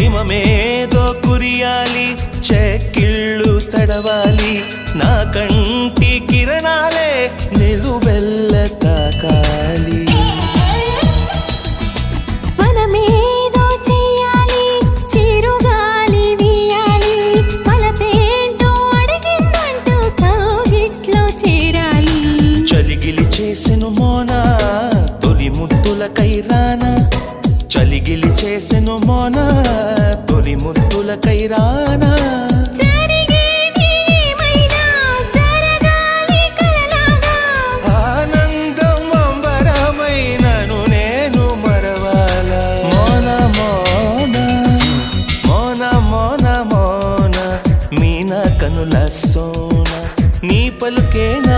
హిమమేదో కురియాలి, చెక్కిళ్ళు తడవాలి, నా కంటి కిరణాలే నిలువెల్ల తాకాలి. మనమేదో చెయ్యాలి, చిరుగాలి వీయాలి, మలపేంటో అడిగిందంటూ కౌగిట్లో చేరాలి. చలిగిలి చేసెను మోనా తొలి ముద్దుల కైరానా, చలిగిలి చేసెను మోనా తొలి ముద్దుల కైరానా. జరిగేది ఏమైనా జరగాలి కలలాగా, ఆనందం అంబరమైనను నేను మరవాలా. మోనా మోనా మోనా మోనా మోనా మీనా కనుల సోనా, నీ పలుకేనా